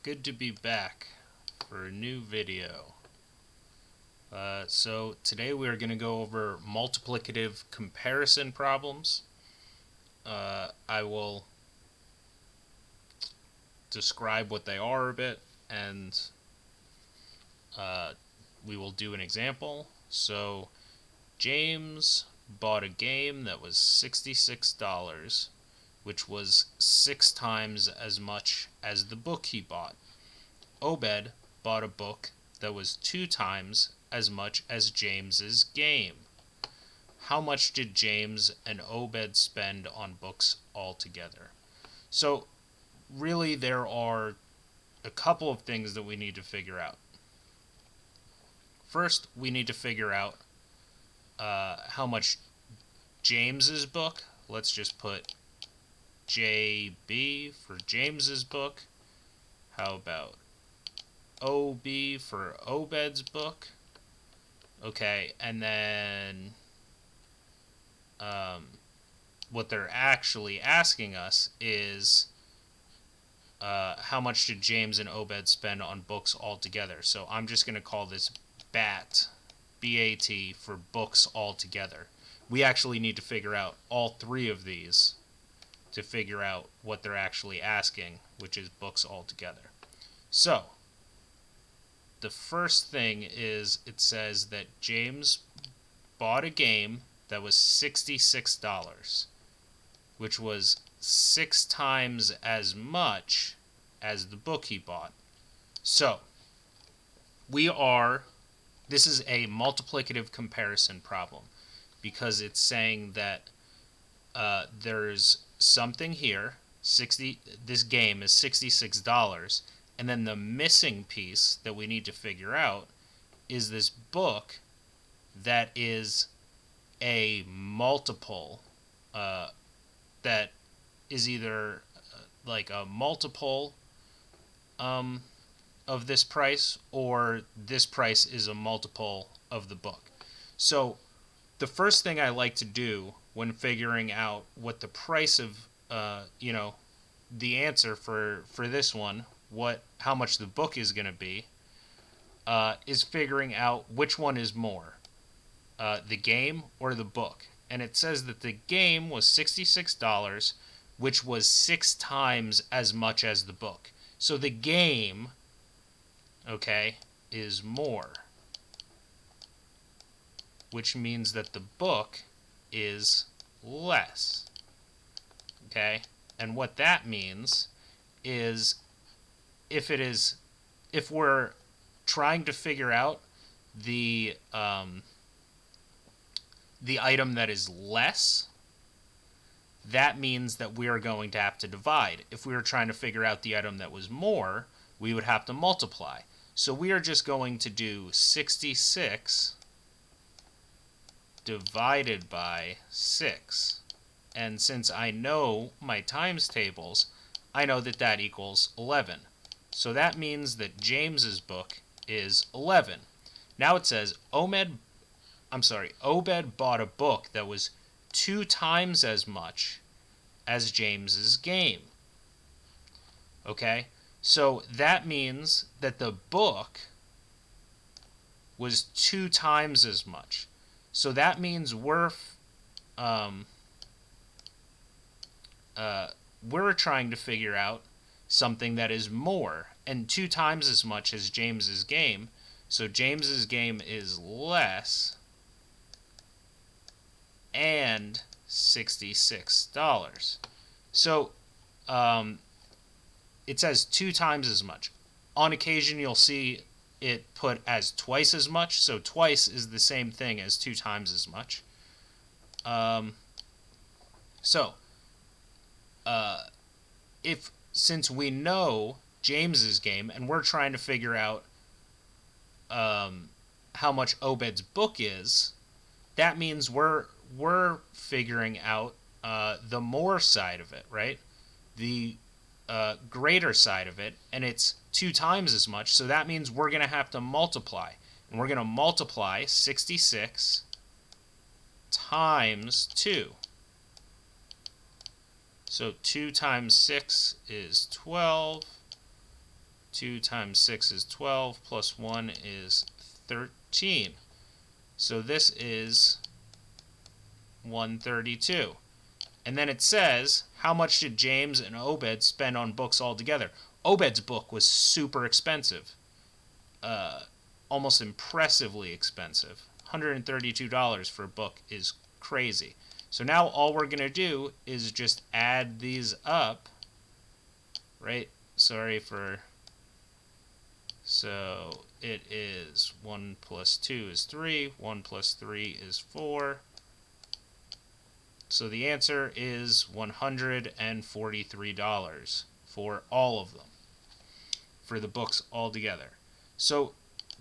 good to be back for a new video. So today we're going to go over multiplicative comparison problems. I will describe what they are a bit, and we will do an example. So James bought a game that was $66, which was 6 times as much as the book he bought. Obed bought a book that was 2 times as much as James's game. How much did James and Obed spend on books altogether? So really there are a couple of things that we need to figure out. First, we need to figure out how much James's book, let's just put JB for James's book. How about OB for Obed's book? Okay, and then what they're actually asking us is how much did James and Obed spend on books altogether? So I'm just going to call this BAT, B-A-T, for books altogether. We actually need to figure out all 3 of these to figure out what they're actually asking, which is books altogether. So the first thing is it says that James bought a game that was $66, which was 6 times as much as the book he bought. So this is a multiplicative comparison problem because it's saying that there's something here, this game is $66, and then the missing piece that we need to figure out is this book that is a multiple, that is either like a multiple of this price, or this price is a multiple of the book. So the first thing I like to do when figuring out what the price of the answer for this one, how much the book is going to be, is figuring out which one is more, the game or the book. And it says that the game was $66, which was 6 times as much as the book. So the game, okay, is more, which means that the book is less. Okay? And what that means is if we're trying to figure out the item that is less, that means that we are going to have to divide. If we were trying to figure out the item that was more, we would have to multiply. So we are just going to do 66 divided by 6. And since I know my times tables, I know that that equals 11. So that means that James's book is 11. Now it says Obed bought a book that was 2 times as much as James's game. Okay? So that means that the book was 2 times as much. So that means we're trying to figure out something that is more, and 2 times as much as James's game. So James's game is less and $66. So it says 2 times as much. On occasion you'll see it put as twice as much, so twice is the same thing as 2 times as much. Since we know James's game and we're trying to figure out how much Obed's book is, that means we're figuring out the more side of it, right? The greater side of it, and it's 2 times as much, so that means we're going to have to multiply. And we're going to multiply 66 times 2. So 2 times 6 is 12. 2 times 6 is 12, plus 1 is 13. So this is 132. And then it says, how much did James and Obed spend on books altogether? Obed's book was super expensive. Almost impressively expensive. $132 for a book is crazy. So now all we're going to do is just add these up, right? Sorry for... So it is 1 plus 2 is 3, 1 plus 3 is 4. So the answer is $143 for all of them, for the books all together. So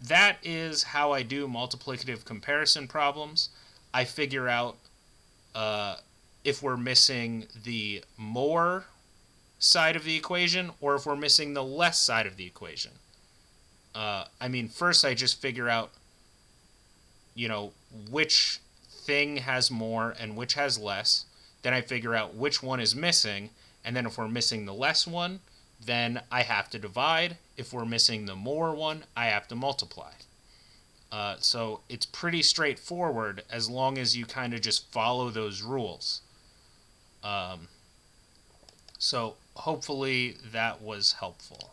that is how I do multiplicative comparison problems. I figure out if we're missing the more side of the equation or if we're missing the less side of the equation. First I just figure out, which thing has more and which has less. Then I figure out which one is missing, and then if we're missing the less one, then I have to divide. If we're missing the more one, I have to multiply. So it's pretty straightforward as long as you kind of just follow those rules. So hopefully that was helpful.